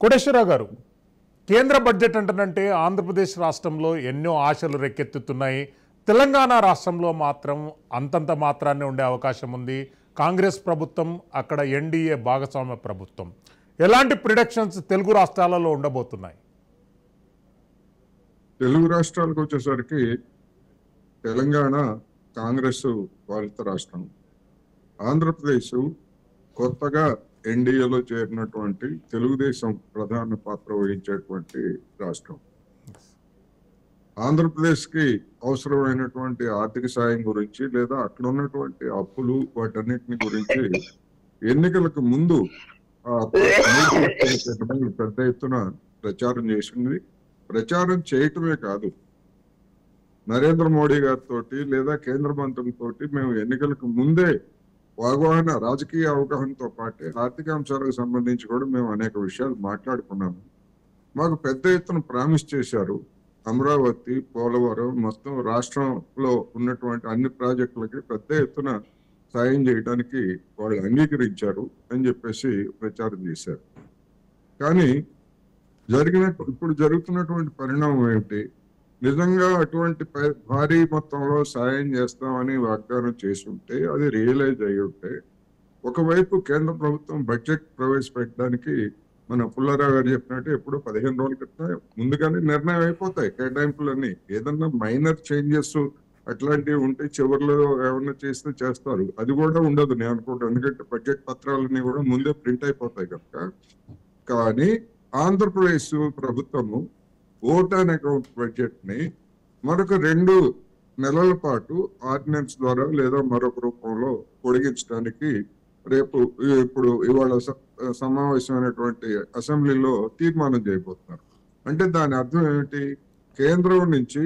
కోటేశ్వరరావు గారు, కేంద్ర బడ్జెట్ అంటేనంటే ఆంధ్రప్రదేశ్ రాష్ట్రంలో ఎన్నో ఆశలు రేకెత్తుతున్నాయి. తెలంగాణ రాష్ట్రంలో మాత్రం అంతంత మాత్రాన్ని ఉండే అవకాశం ఉంది. కాంగ్రెస్ ప్రభుత్వం, అక్కడ ఎన్డీఏ భాగస్వామ్య ప్రభుత్వం. ఎలాంటి ప్రిడిక్షన్స్ తెలుగు రాష్ట్రాలలో ఉండబోతున్నాయి? తెలుగు రాష్ట్రాలకు వచ్చేసరికి తెలంగాణ కాంగ్రెస్ పాలిత రాష్ట్రం, ఆంధ్రప్రదేశ్ కొత్తగా ఎన్డీఏలో చేరినటువంటి తెలుగుదేశం ప్రధాన పాత్ర వహించేటువంటి రాష్ట్రం. ఆంధ్రప్రదేశ్కి అవసరమైనటువంటి ఆర్థిక సాయం గురించి లేదా అక్కడ ఉన్నటువంటి అప్పులు వాటన్నిటిని గురించి ఎన్నికలకు ముందు పెద్ద ఎత్తున ప్రచారం చేసింది. ప్రచారం చేయటమే కాదు, నరేంద్ర మోడీ గారితో లేదా కేంద్ర మంత్రులతో మేము ఎన్నికలకు ముందే అవగాహన, రాజకీయ అవగాహనతో పాటు ఆర్థిక అంశాలకు సంబంధించి కూడా మేము అనేక విషయాలు మాట్లాడుకున్నాము. మాకు పెద్ద ఎత్తున ప్రామిస్ చేశారు. అమరావతి, పోలవరం, మొత్తం రాష్ట్రంలో ఉన్నటువంటి అన్ని ప్రాజెక్టులకి పెద్ద ఎత్తున సాయం చేయడానికి వాళ్ళు అంగీకరించారు అని చెప్పేసి ప్రచారం చేశారు. కానీ ఇప్పుడు జరుగుతున్నటువంటి పరిణామం ఏమిటి? నిజంగా అటువంటి భారీ మొత్తంలో సాయం చేస్తామని వాగ్దానం చేసి ఉంటే, అది రియలైజ్ అయ్యి ఉంటే, ఒకవైపు కేంద్ర ప్రభుత్వం బడ్జెట్ ప్రవేశపెట్టడానికి మన పుల్లారావు గారు చెప్పినట్టు ఎప్పుడు 15 రోజుల క్రితం ముందుగానే నిర్ణయం అయిపోతాయి కేటాయింపులన్నీ. ఏదన్నా మైనర్ చేంజెస్ అట్లాంటివి ఉంటే చివరిలో ఏమన్నా చేస్తే చేస్తారు. అది కూడా ఉండదు నేను అనుకుంటాను, ఎందుకంటే బడ్జెట్ పత్రాలన్నీ కూడా ముందే ప్రింట్ అయిపోతాయి కనుక. కానీ ఆంధ్రప్రదేశ్ ప్రభుత్వము ఓట్ అండ్ అకౌంట్ బడ్జెట్ ని మరొక 2 నెలల పాటు ఆర్డినెన్స్ ద్వారా లేదా మరొక రూపంలో పొడిగించడానికి ఇవాళ సమావేశమైనటువంటి అసెంబ్లీలో తీర్మానం చేయబోతున్నారు. అంటే దాని అర్థం ఏమిటి? కేంద్రం నుంచి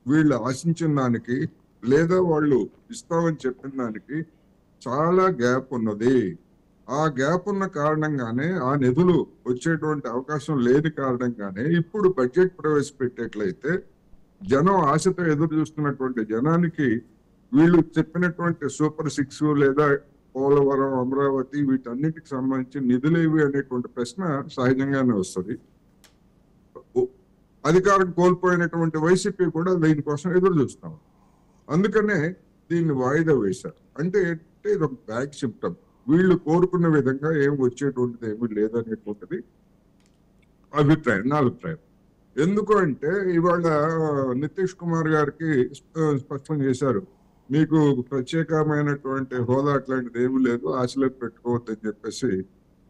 వీళ్ళు ఆశించిన దానికి లేదా వాళ్ళు ఇస్తామని చెప్పిన దానికి చాలా గ్యాప్ ఉన్నది. ఆ గ్యాప్ ఉన్న కారణంగానే, ఆ నిధులు వచ్చేటువంటి అవకాశం లేని కారణంగానే ఇప్పుడు బడ్జెట్ ప్రవేశపెట్టేట్లయితే జనం ఆశతో ఎదురు చూస్తున్నటువంటి జనానికి వీళ్ళు చెప్పినటువంటి సూపర్ 6 లేదా పోలవరం, అమరావతి వీటన్నిటికి సంబంధించి నిధులేవి అనేటువంటి ప్రశ్న సహజంగానే వస్తుంది. అధికారం కోల్పోయినటువంటి వైసీపీ కూడా దీనికోసం ఎదురు చూస్తాం. అందుకనే దీన్ని వాయిదా వేశారు. అంటే ఇది ఒక బ్యాక్ సిమ్టమ్. వీళ్ళు కోరుకున్న విధంగా ఏం వచ్చేటువంటిది ఏమీ లేదనేటువంటిది నా అభిప్రాయం. ఎందుకు అంటే ఇవాళ నితీష్ కుమార్ గారికి స్పష్టం చేశారు, మీకు ప్రత్యేకమైనటువంటి హోదా అట్లాంటిది ఏమీ లేదు, ఆశలకు పెట్టుకోవద్దని చెప్పేసి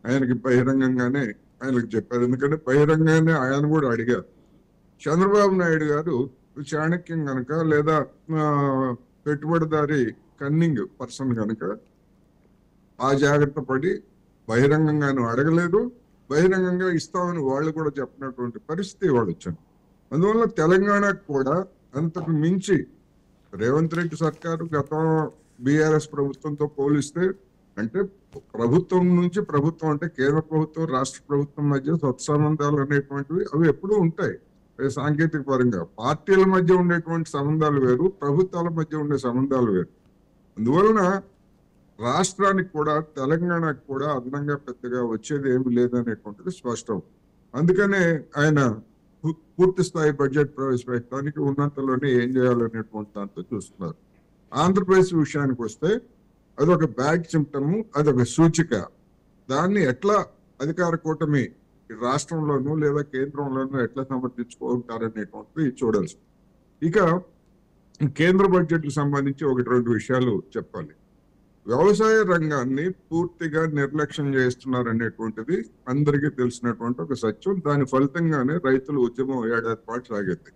ఆయనకి బహిరంగంగానే ఆయనకు చెప్పారు. ఎందుకంటే బహిరంగానే ఆయన కూడా అడిగారు. చంద్రబాబు నాయుడు గారు చాణక్యం కనుక లేదా పెట్టుబడిదారి కన్నింగ్ పర్సన్ కనుక ఆ జాగ్రత్త పడి బహిరంగంగాను అడగలేదు, బహిరంగంగా ఇస్తామని వాళ్ళు కూడా చెప్పినటువంటి పరిస్థితి వాళ్ళు వచ్చింది. అందువల్ల తెలంగాణకు కూడా అంతకు మించి రేవంత్ రెడ్డి సర్కారు గతం బీఆర్ఎస్ ప్రభుత్వంతో పోలిస్తే, అంటే ప్రభుత్వం నుంచి ప్రభుత్వం, అంటే కేంద్ర ప్రభుత్వం రాష్ట్ర ప్రభుత్వం మధ్య సత్సంబంధాలు అనేటువంటివి అవి ఎప్పుడూ ఉంటాయి. సాంకేతిక పరంగా పార్టీల మధ్య ఉండేటువంటి సంబంధాలు వేరు, ప్రభుత్వాల మధ్య ఉండే సంబంధాలు వేరు. అందువలన రాష్ట్రానికి కూడా తెలంగాణకు కూడా అదనంగా పెద్దగా వచ్చేది ఏమి లేదనేటువంటిది స్పష్టం. అందుకనే ఆయన పూర్తి స్థాయి బడ్జెట్ ప్రవేశపెట్టడానికి ఉన్నంతలోనే ఏం చేయాలనేటువంటి దాంతో చూస్తున్నారు. ఆంధ్రప్రదేశ్ విషయానికి వస్తే అదొక బ్యాడ్ సిమ్టమ్, అదొక సూచిక. దాన్ని ఎట్లా అధికార కూటమి రాష్ట్రంలోనూ లేదా కేంద్రంలోనూ ఎట్లా సమర్థించుకుంటారనేటువంటిది చూడాల్సి. ఇక కేంద్ర బడ్జెట్ కు సంబంధించి 1-2 విషయాలు చెప్పాలి. వ్యవసాయ రంగాన్ని పూర్తిగా నిర్లక్ష్యం చేస్తున్నారు అనేటువంటిది అందరికీ తెలిసినటువంటి ఒక సత్యం. దాని ఫలితంగానే రైతుల ఉద్యమం 7 ఏళ్ల పాటు సాగింది.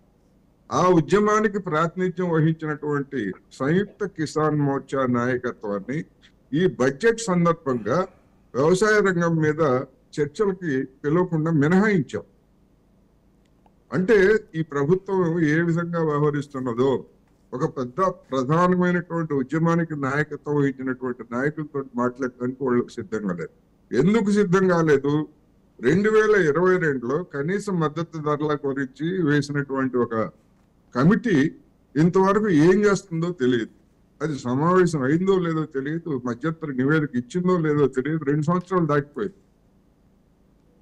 ఆ ఉద్యమానికి ప్రాతినిధ్యం వహించినటువంటి సంయుక్త కిసాన్ మోర్చా నాయకత్వాన్ని ఈ బడ్జెట్ సందర్భంగా వ్యవసాయ రంగం మీద చర్చలకి పిలవకుండా మినహాయించాం. అంటే ఈ ప్రభుత్వం ఏ విధంగా వ్యవహరిస్తున్నదో, ఒక పెద్ద ప్రధానమైనటువంటి ఉద్యమానికి నాయకత్వం వహించినటువంటి నాయకులతో మాట్లాడటానికి వాళ్ళకి సిద్ధంగా లేదు. ఎందుకు సిద్ధం కాలేదు? 2022లో కనీస మద్దతు ధరల గురించి వేసినటువంటి ఒక కమిటీ ఇంతవరకు ఏం చేస్తుందో తెలియదు. అది సమావేశం అయిందో లేదో తెలియదు, మధ్యంతర నివేదిక ఇచ్చిందో లేదో తెలియదు. 2 సంవత్సరాలు దాటిపోయింది.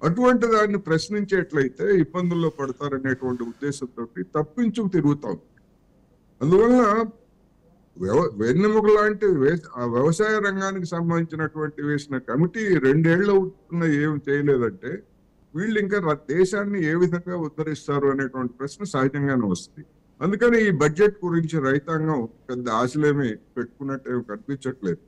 అటువంటి దాన్ని ప్రశ్నించేట్లయితే ఇబ్బందుల్లో పడతారనేటువంటి ఉద్దేశంతో తప్పించుకు తిరుగుతాం. అందువల్ల వెన్నెముక లాంటి ఆ వ్యవసాయ రంగానికి సంబంధించినటువంటి వేసిన కమిటీ 2 ఏళ్ళు అవుతున్నా ఏం చేయలేదంటే వీళ్ళు ఇంకా దేశాన్ని ఏ విధంగా ఉద్ధరిస్తారు అనేటువంటి ప్రశ్న సహజంగానే వస్తుంది. అందుకని ఈ బడ్జెట్ గురించి రైతాంగం పెద్ద ఆశలేమీ పెట్టుకున్నట్టు ఏమి కనిపించట్లేదు.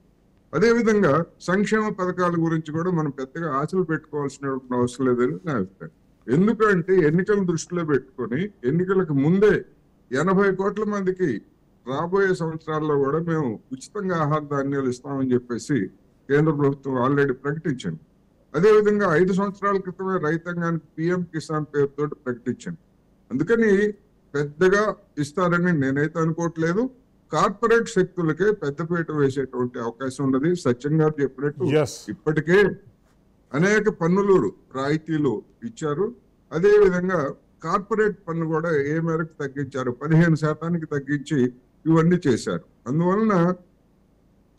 అదేవిధంగా సంక్షేమ పథకాల గురించి కూడా మనం పెద్దగా ఆశలు పెట్టుకోవాల్సిన అవసరం లేదని నా అభిప్రాయం. ఎందుకంటే ఎన్నికలను దృష్టిలో పెట్టుకొని ఎన్నికలకు ముందే 80 కోట్ల మందికి రాబోయే సంవత్సరాల్లో కూడా మేము ఉచితంగా ఆహార ధాన్యాలు ఇస్తామని చెప్పేసి కేంద్ర ప్రభుత్వం ఆల్రెడీ ప్రకటించింది. అదేవిధంగా 5 సంవత్సరాల క్రితమే రైతాంగానికి పిఎం కిసాన్ పేరుతో ప్రకటించింది. అందుకని పెద్దగా ఇస్తారని నేనైతే అనుకోవట్లేదు. కార్పొరేట్ శక్తులకే పెద్దపీట వేసేటువంటి అవకాశం ఉన్నది. సత్యం గారు చెప్పినట్టు ఇప్పటికే అనేక పన్నులు రాయితీలు ఇచ్చారు. అదే విధంగా కార్పొరేట్ పన్ను కూడా ఏ మేరకు తగ్గించారు, 15% తగ్గించి ఇవన్నీ చేశారు. అందువలన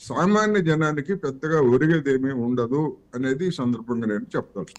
సామాన్య జనానికి పెద్దగా ఒరిగేదేమీ ఉండదు అనేది ఈ సందర్భంగా నేను చెప్తాను.